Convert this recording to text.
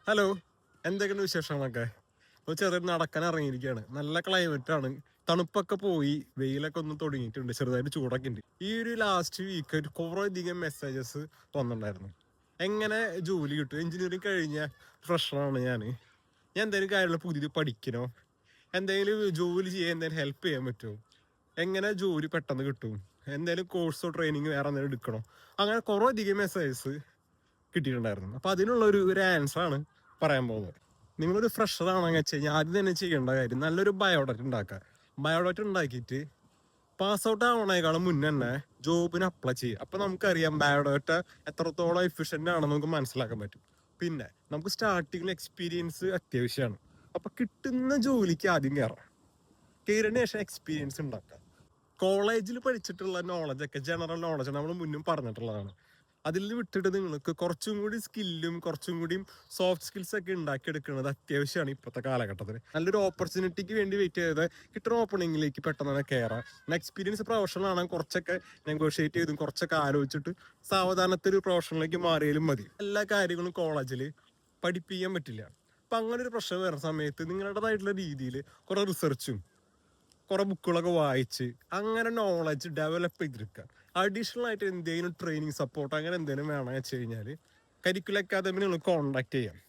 Hello, എന്തൊക്കെയാണ് വിശേഷങ്ങളൊക്കെ? ഇപ്പോൾ ചെറുതായിട്ട് നടക്കാൻ ഇറങ്ങിയിരിക്കുകയാണ്. നല്ല ക്ലൈമറ്റാണ്. തണുപ്പൊക്കെ പോയി, വെയിലൊക്കെ ഒന്ന് തുടങ്ങിയിട്ടുണ്ട്, ചെറുതായിട്ട് ചൂടൊക്കെ ഉണ്ട്. ഈ ഒരു ലാസ്റ്റ് വീക്ക് കുറേ അധികം മെസ്സേജസ് വന്നിട്ടുണ്ടായിരുന്നു. എങ്ങനെ ജോലി കിട്ടും? എഞ്ചിനീയറിംഗ് കഴിഞ്ഞ ഫ്രഷറാണ് ഞാൻ. എന്തെങ്കിലും കാര്യങ്ങൾ പുതിയത് പഠിക്കണോ? എന്തെങ്കിലും ജോലി ചെയ്യാൻ എന്തെങ്കിലും ഹെൽപ്പ് ചെയ്യാൻ പറ്റുമോ? എങ്ങനെ ജോലി പെട്ടെന്ന് കിട്ടും? എന്തെങ്കിലും കോഴ്സോ ട്രെയിനിങ് വേറെ എന്തെങ്കിലും എടുക്കണോ? അങ്ങനെ കുറേ അധികം മെസ്സേജസ് കിട്ടിയിട്ടുണ്ടായിരുന്നു. അപ്പോൾ അതിനുള്ള ഒരു ആൻസർ ആണ് പറയാൻ പോകുന്നത്. നിങ്ങളൊരു ഫ്രഷർ ആണെന്ന് വെച്ച് കഴിഞ്ഞാൽ ആദ്യം തന്നെ ചെയ്യേണ്ട കാര്യം നല്ലൊരു ബയോഡാറ്റ ഉണ്ടാക്കുക. ബയോഡാറ്റ ഉണ്ടാക്കിയിട്ട് പാസ് ഔട്ട് ആവണേക്കാളും മുന്നേ തന്നെ ജോബിന് അപ്ലൈ ചെയ്യുക. അപ്പം നമുക്കറിയാം ബയോഡാറ്റ എത്രത്തോളം എഫിഷ്യൻ്റ് ആണെന്ന് നമുക്ക് മനസ്സിലാക്കാൻ പറ്റും. പിന്നെ നമുക്ക് സ്റ്റാർട്ടിങ്ങിൽ എക്സ്പീരിയൻസ് അത്യാവശ്യമാണ്. അപ്പം കിട്ടുന്ന ജോലിക്ക് ആദ്യം കയറിയതിന് ശേഷം എക്സ്പീരിയൻസ് ഉണ്ടാക്കുക. കോളേജിൽ പഠിച്ചിട്ടുള്ള നോളജൊക്കെ ജനറൽ നോളജ് നമ്മൾ മുന്നും പറഞ്ഞിട്ടുള്ളതാണ്. അതിൽ വിട്ടിട്ട് നിങ്ങൾക്ക് കുറച്ചും കൂടി സ്കില്ലും കുറച്ചും കൂടി സോഫ്റ്റ് സ്കിൽസ് ഒക്കെ ഉണ്ടാക്കിയെടുക്കുന്നത് അത്യാവശ്യമാണ് ഇപ്പോഴത്തെ കാലഘട്ടത്തിൽ. നല്ലൊരു ഓപ്പർച്യൂണിറ്റിക്ക് വേണ്ടി വെയിറ്റ് ചെയ്ത് കിട്ടുന്ന ഓപ്പണിങ്ങിലേക്ക് പെട്ടെന്ന് തന്നെ കയറാം. എക്സ്പീരിയൻസ് പ്രൊഫഷണൽ ആണെങ്കിൽ കുറച്ചൊക്കെ നെഗോഷിയേറ്റ് ചെയ്തും കുറച്ചൊക്കെ ആലോചിച്ചിട്ട് സാവധാനത്തിൽ ഒരു പ്രൊഫഷനിലേക്ക് മാറിയാലും മതി. എല്ലാ കാര്യങ്ങളും കോളേജിൽ പഠിപ്പിക്കാൻ പറ്റില്ല. അപ്പം അങ്ങനെ ഒരു പ്രശ്നം വരുന്ന സമയത്ത് നിങ്ങളുടേതായിട്ടുള്ള രീതിയിൽ കുറേ റിസർച്ചും കുറെ ബുക്കുകളൊക്കെ വായിച്ച് അങ്ങനെ നോളജ് ഡെവലപ്പ് ചെയ്തെടുക്കുക. അഡീഷണൽ ആയിട്ട് എന്തെങ്കിലും ട്രെയിനിങ് സപ്പോർട്ട് അങ്ങനെ എന്തെങ്കിലും വേണമെന്ന് വെച്ച് കഴിഞ്ഞാൽ കരിക്കുലർ അക്കാദമി നിങ്ങൾ കോൺടാക്ട് ചെയ്യാം.